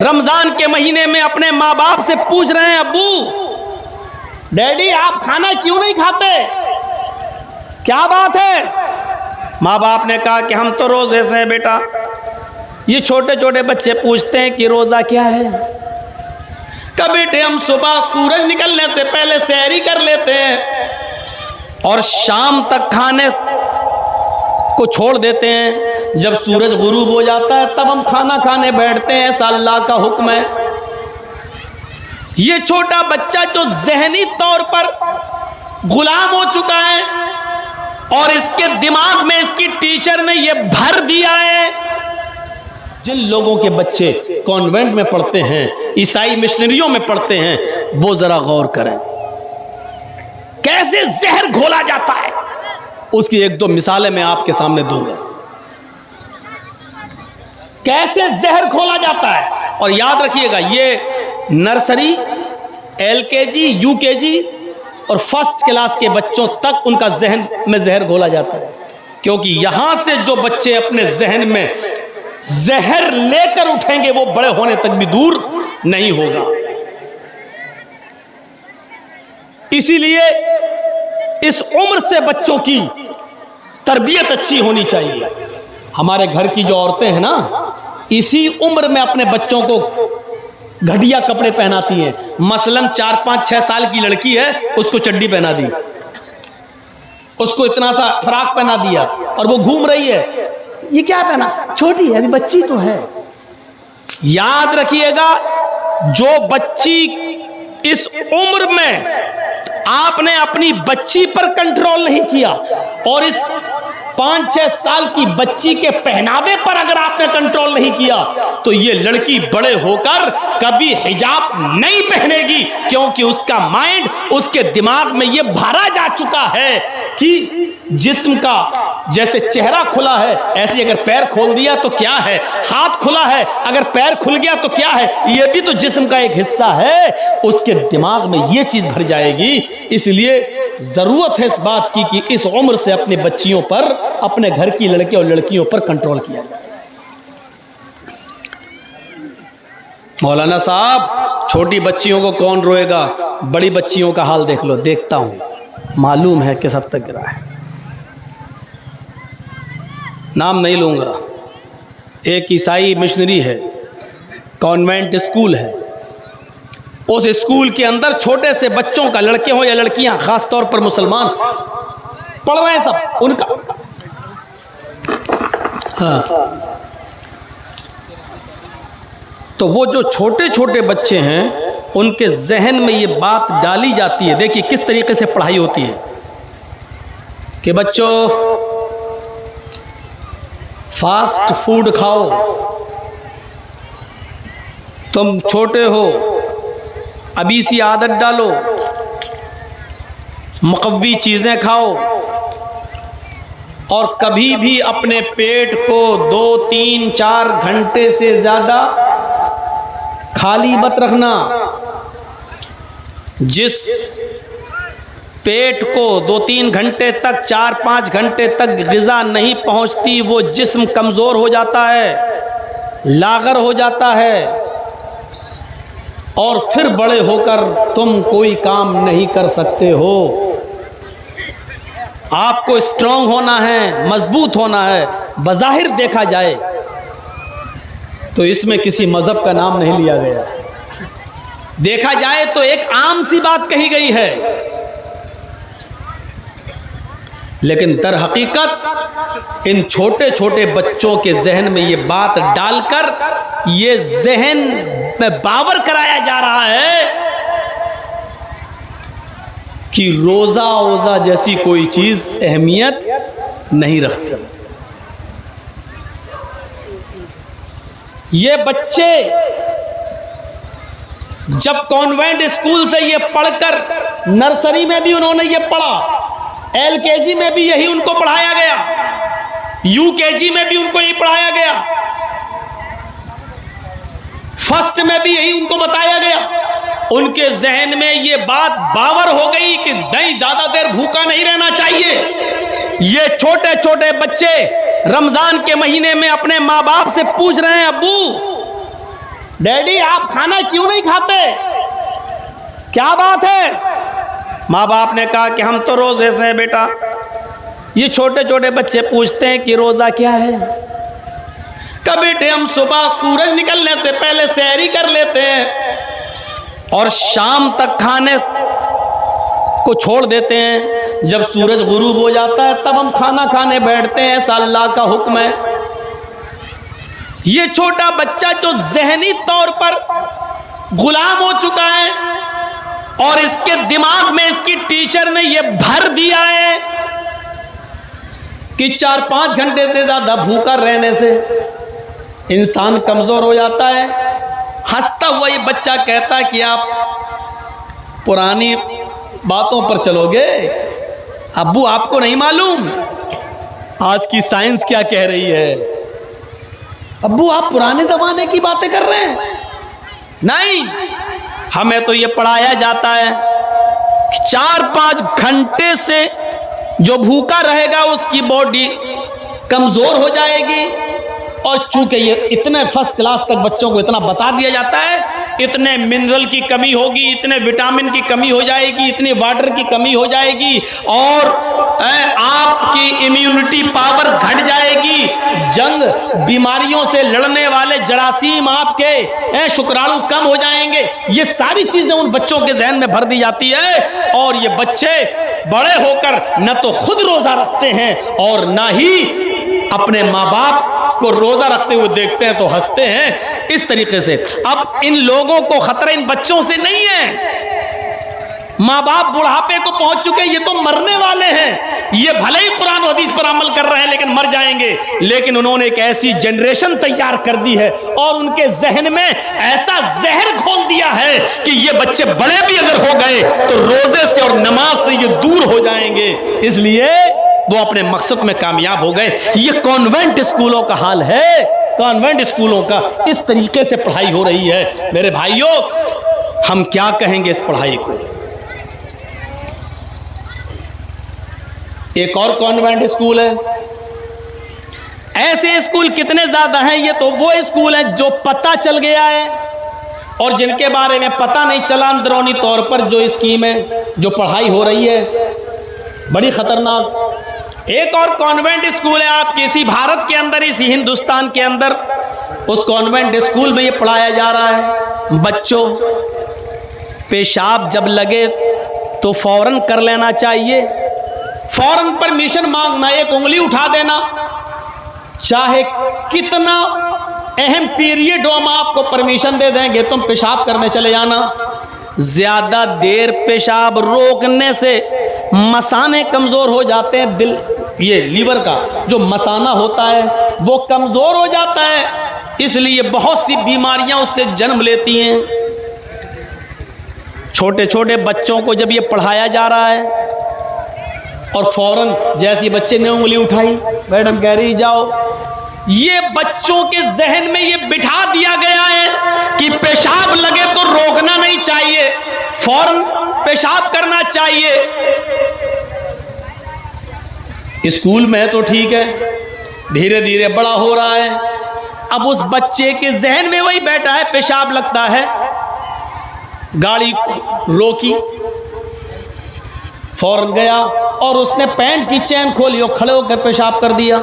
रमजान के महीने में अपने माँ बाप से पूछ रहे हैं, अब्बू डैडी आप खाना क्यों नहीं खाते, क्या बात है। माँ बाप ने कहा कि हम तो रोजे से हैं बेटा। ये छोटे छोटे बच्चे पूछते हैं कि रोजा क्या है। कब बेटे हम सुबह सूरज निकलने से पहले सहरी कर लेते हैं और शाम तक खाने को छोड़ देते हैं, जब सूरज गुरूब हो जाता है तब हम खाना खाने बैठते हैं, ऐसा अल्लाह का हुक्म है। ये छोटा बच्चा जो ज़हनी तौर पर गुलाम हो चुका है और इसके दिमाग में इसकी टीचर ने ये भर दिया है। जिन लोगों के बच्चे कॉन्वेंट में पढ़ते हैं, ईसाई मिशनरियों में पढ़ते हैं, वो जरा गौर करें कैसे जहर घोला जाता है। उसकी एक दो मिसालें मैं आपके सामने दूंगा, कैसे जहर घोला जाता है। और याद रखिएगा, ये नर्सरी, एलकेजी, यूकेजी और फर्स्ट क्लास के बच्चों तक उनका जहन में जहर घोला जाता है, क्योंकि यहां से जो बच्चे अपने जहन में जहर लेकर उठेंगे वो बड़े होने तक भी दूर नहीं होगा। इसीलिए इस उम्र से बच्चों की तरबियत अच्छी होनी चाहिए। हमारे घर की जो औरतें हैं ना, इसी उम्र में अपने बच्चों को घटिया कपड़े पहनाती हैं। मसलन 4, 5, 6 साल की लड़की है, उसको चड्डी पहना दी, उसको इतना सा फ्रॉक पहना दिया और वो घूम रही है। ये क्या पहना, छोटी है अभी, बच्ची तो है। याद रखिएगा, जो बच्ची इस उम्र में आपने अपनी बच्ची पर कंट्रोल नहीं किया और इस 5-6 साल की बच्ची के पहनावे पर अगर आपने कंट्रोल नहीं किया तो ये लड़की बड़े होकर कभी हिजाब नहीं पहनेगी, क्योंकि उसका माइंड, उसके दिमाग में ये भरा जा चुका है कि जिस्म का जैसे चेहरा खुला है, ऐसे अगर पैर खोल दिया तो क्या है, हाथ खुला है अगर पैर खुल गया तो क्या है, ये भी तो जिस्म का एक हिस्सा है। उसके दिमाग में ये चीज भर जाएगी। इसलिए जरूरत है इस बात की कि इस उम्र से अपने बच्चियों पर, अपने घर की लड़के और लड़कियों पर कंट्रोल किया जाए। मौलाना साहब, छोटी बच्चियों को कौन रोएगा, बड़ी बच्चियों का हाल देख लो। देखता हूं, मालूम है किस हद तक गिरा है। नाम नहीं लूंगा। एक ईसाई मिशनरी है, कॉन्वेंट स्कूल है, उस स्कूल के अंदर छोटे से बच्चों का, लड़के हो या लड़कियां, खास तौर पर मुसलमान पढ़ रहे हैं सब उनका। हाँ, तो वो जो छोटे छोटे बच्चे हैं उनके जहन में ये बात डाली जाती है। देखिए किस तरीके से पढ़ाई होती है कि बच्चों फास्ट फूड खाओ, तुम छोटे हो, अभी सी आदत डालो, मुकव्वी चीज़ें खाओ और कभी भी अपने पेट को 2, 3, 4 घंटे से ज़्यादा खाली मत रखना। जिस पेट को 2-3 घंटे तक, 4-5 घंटे तक ग़िज़ा नहीं पहुंचती, वो जिस्म कमज़ोर हो जाता है, लागर हो जाता है और फिर बड़े होकर तुम कोई काम नहीं कर सकते हो। आपको स्ट्रांग होना है, मजबूत होना है। बज़ाहिर देखा जाए तो इसमें किसी मज़हब का नाम नहीं लिया गया, देखा जाए तो एक आम सी बात कही गई है, लेकिन दर हकीकत इन छोटे छोटे बच्चों के जहन में ये बात डालकर ये जहन में बावर कराया जा रहा है कि रोजा ओजा जैसी कोई चीज अहमियत नहीं रखती। ये बच्चे जब कॉन्वेंट स्कूल से ये पढ़कर, नर्सरी में भी उन्होंने ये पढ़ा, एलकेजी में भी यही उनको पढ़ाया गया, यूकेजी में भी उनको यही पढ़ाया गया, फर्स्ट में भी यही उनको बताया गया। उनके जहन में ये बात बावर हो गई कि नहीं, ज्यादा देर भूखा नहीं रहना चाहिए। ये छोटे छोटे बच्चे रमजान के महीने में अपने माँ बाप से पूछ रहे हैं, अब्बू डैडी आप खाना क्यों नहीं खाते, क्या बात है? माँ बाप ने कहा कि हम तो रोजे से हैं बेटा। ये छोटे छोटे बच्चे पूछते हैं कि रोजा क्या है? कब बेटे हम सुबह सूरज निकलने से पहले सहरी कर लेते हैं और शाम तक खाने को छोड़ देते हैं, जब सूरज गुरूब हो जाता है तब हम खाना खाने बैठते हैं, ऐसा अल्लाह का हुक्म है। ये छोटा बच्चा जो ज़हनी तौर पर गुलाम हो चुका है और इसके दिमाग में इसकी टीचर ने यह भर दिया है कि 4-5 घंटे से ज्यादा भूखा रहने से इंसान कमजोर हो जाता है। हंसता हुआ ये बच्चा कहता है कि आप पुरानी बातों पर चलोगे, अब्बू आपको नहीं मालूम आज की साइंस क्या कह रही है? अब्बू आप पुराने जमाने की बातें कर रहे हैं? नहीं, हमें तो ये पढ़ाया जाता है कि 4-5 घंटे से जो भूखा रहेगा उसकी बॉडी कमजोर हो जाएगी। और चूंकि ये इतने फर्स्ट क्लास तक बच्चों को इतना बता दिया जाता है, इतने मिनरल की कमी होगी, इतने विटामिन की कमी हो जाएगी, इतनी वाटर की कमी हो जाएगी और आपकी इम्यूनिटी पावर घट जाएगी, जंग बीमारियों से लड़ने वाले जरासीम आपके शुक्राणु कम हो जाएंगे। ये सारी चीजें उन बच्चों के जहन में भर दी जाती है और ये बच्चे बड़े होकर न तो खुद रोजा रखते हैं और ना ही अपने माँ बाप को रोजा रखते हुए देखते हैं तो हंसते हैं। इस तरीके से अब इन लोगों को खतरा इन बच्चों से नहीं है। माँ बाप बुढ़ापे को पहुंच चुके हैं, ये तो मरने वाले हैं। ये भले ही कुरान और हदीस पर अमल कर रहे हैं लेकिन मर जाएंगे। लेकिन उन्होंने एक ऐसी जनरेशन तैयार कर दी है और उनके जहन में ऐसा जहर घोल दिया है कि ये बच्चे बड़े भी अगर हो गए तो रोजे से और नमाज से ये दूर हो जाएंगे, इसलिए वो अपने मकसद में कामयाब हो गए। ये कॉन्वेंट स्कूलों का हाल है। कॉन्वेंट स्कूलों का इस तरीके से पढ़ाई हो रही है। मेरे भाइयों, हम क्या कहेंगे इस पढ़ाई को? एक और कॉन्वेंट स्कूल है। ऐसे स्कूल कितने ज्यादा हैं? ये तो वो स्कूल हैं जो पता चल गया है और जिनके बारे में पता नहीं चला अंदरूनी तौर पर जो स्कीम है, जो पढ़ाई हो रही है, बड़ी खतरनाक। एक और कॉन्वेंट स्कूल है आपके इसी भारत के अंदर, इसी हिंदुस्तान के अंदर। उस कॉन्वेंट स्कूल में ये पढ़ाया जा रहा है, बच्चों पेशाब जब लगे तो फौरन कर लेना चाहिए, फौरन परमिशन मांगना, एक उंगली उठा देना, चाहे कितना अहम पीरियड हो हम आपको परमिशन दे देंगे, तुम पेशाब करने चले जाना। ज्यादा देर पेशाब रोकने से मसाने कमजोर हो जाते हैं। दिल, ये लीवर का जो मसाना होता है वो कमजोर हो जाता है, इसलिए बहुत सी बीमारियां उससे जन्म लेती हैं। छोटे छोटे बच्चों को जब ये पढ़ाया जा रहा है और फौरन जैसे बच्चे ने उंगली उठाई, मैडम कह रही जाओ, ये बच्चों के जहन में ये बिठा दिया गया है कि पेशाब लगे तो रोकना नहीं चाहिए, फौरन पेशाब करना चाहिए। स्कूल में तो ठीक है, धीरे धीरे बड़ा हो रहा है, अब उस बच्चे के जहन में वही बैठा है, पेशाब लगता है, गाड़ी रोकी, फौरन गया और उसने पैंट की चैन खोली और खड़े होकर पेशाब कर दिया।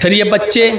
फिर ये बच्चे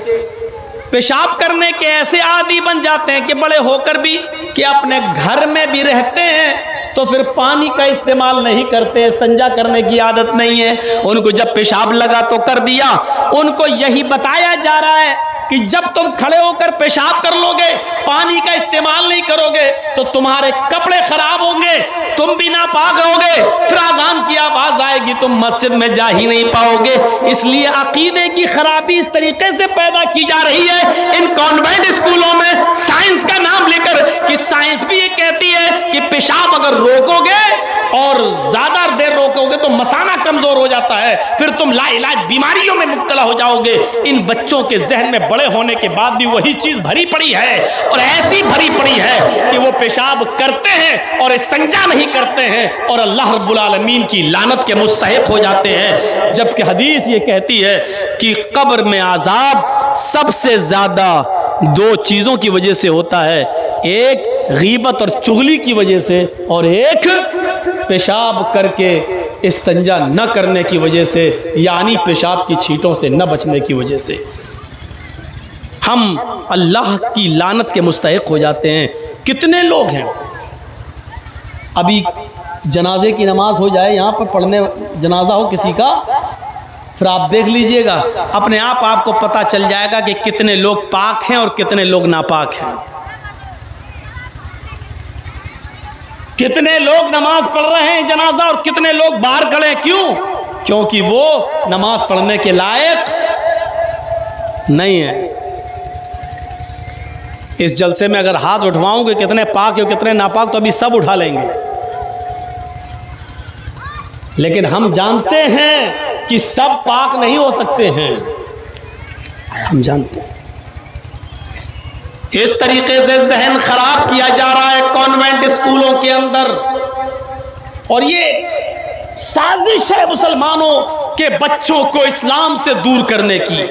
पेशाब करने के ऐसे आदी बन जाते हैं कि बड़े होकर भी कि अपने घर में भी रहते हैं तो फिर पानी का इस्तेमाल नहीं करते, इस्तिंजा करने की आदत नहीं है। उनको जब पेशाब लगा तो कर दिया। उनको यही बताया जा रहा है कि जब तुम खड़े होकर पेशाब कर लोगे, पानी का इस्तेमाल नहीं करोगे तो तुम्हारे कपड़े खराब होंगे, तुम भी नापाक रहोगे, फिर अजान की आवाज आएगी, तुम मस्जिद में जा ही नहीं पाओगे। इसलिए अकीदे की खराबी इस तरीके से पैदा की जा रही है इन कॉन्वेंट स्कूलों में, साइंस का नाम लेकर, कि साइंस भी ये कहती है कि पेशाब अगर रोकोगे और ज्यादा देर रोकोगे तो मसाना कमजोर हो जाता है, फिर तुम लाइलाज बीमारियों में मुब्तला हो जाओगे। इन बच्चों के जहन में बड़े होने के बाद भी वही चीज भरी पड़ी है और ऐसी भरी पड़ी है कि वो पेशाब करते हैं और इस्तिंजा नहीं करते हैं और अल्लाह रब्बुल आलमीन की लानत के मुस्तहिक हो जाते हैं। जबकि हदीस ये कहती है कि कब्र में आजाब सबसे ज्यादा दो चीज़ों की वजह से होता है, एक गीबत और चुगली की वजह से, और एक पेशाब करके इस्तंजा न करने की वजह से, यानी पेशाब की छींटों से न बचने की वजह से हम अल्लाह की लानत के मुस्तहिक हो जाते हैं। कितने लोग हैं, अभी जनाजे की नमाज हो जाए, यहाँ पर पढ़ने जनाजा हो किसी का, फिर आप देख लीजिएगा, अपने आप आपको पता चल जाएगा कि कितने लोग पाक हैं और कितने लोग नापाक हैं। कितने लोग नमाज पढ़ रहे हैं जनाजा और कितने लोग बाहर खड़े हैं। क्यों? क्योंकि वो नमाज पढ़ने के लायक नहीं है। इस जलसे में अगर हाथ उठवाऊंगे कितने पाक और कितने नापाक, तो अभी सब उठा लेंगे। लेकिन हम जानते हैं कि सब पाक नहीं हो सकते हैं, हम जानते हैं। इस तरीके से जहन खराब किया जा रहा है कॉन्वेंट स्कूलों के अंदर, और ये साजिश है मुसलमानों के बच्चों को इस्लाम से दूर करने की।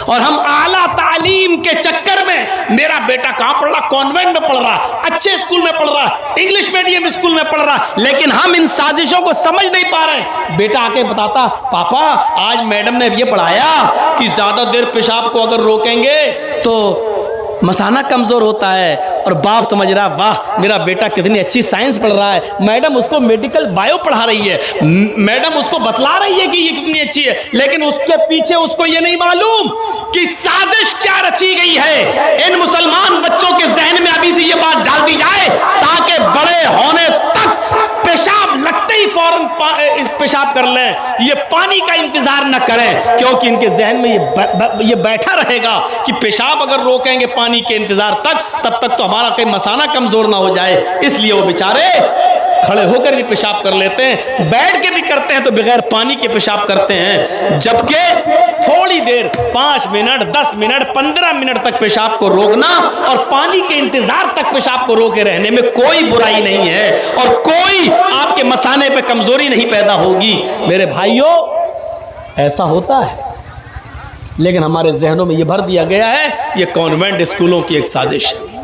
और हम आला तालीम के चक्कर में, मेरा बेटा कहाँ पढ़ रहा, कॉन्वेंट में पढ़ रहा, अच्छे स्कूल में पढ़ रहा, इंग्लिश मीडियम स्कूल में पढ़ रहा, लेकिन हम इन साजिशों को समझ नहीं पा रहे। बेटा आके बताता, पापा आज मैडम ने ये पढ़ाया कि ज्यादा देर पेशाब को अगर रोकेंगे तो मसाना कमज़ोर होता है। और बाप समझ रहा, वाह मेरा बेटा कितनी अच्छी साइंस पढ़ रहा है, मैडम उसको मेडिकल बायो पढ़ा रही है, मैडम उसको बतला रही है कि ये कितनी अच्छी है, लेकिन उसके पीछे उसको ये नहीं मालूम कि साजिश क्या रची गई है। इन मुसलमान बच्चों के जहन में अभी से ये बात डाल दी जाए ताकि बड़े होने तक पेशाब लगते ही फौरन पेशाब कर लें, ये पानी का इंतजार न करें, क्योंकि इनके जहन में ये बैठा रहेगा कि पेशाब अगर रोकेंगे पानी के इंतजार तक, तब तक तो हमारा कहीं मसाना कमजोर ना हो जाए। इसलिए वो बेचारे खड़े होकर भी पेशाब कर लेते हैं, बैठ के भी करते हैं तो बगैर पानी के पेशाब करते हैं। जबकि थोड़ी देर 5 मिनट 10 मिनट 15 मिनट तक पेशाब को रोकना और पानी के इंतजार तक पेशाब को रोके रहने में कोई बुराई नहीं है, और कोई आपके मसाने पे कमजोरी नहीं पैदा होगी। मेरे भाइयों, ऐसा होता है, लेकिन हमारे जहनों में यह भर दिया गया है, यह कॉन्वेंट स्कूलों की एक साजिश है।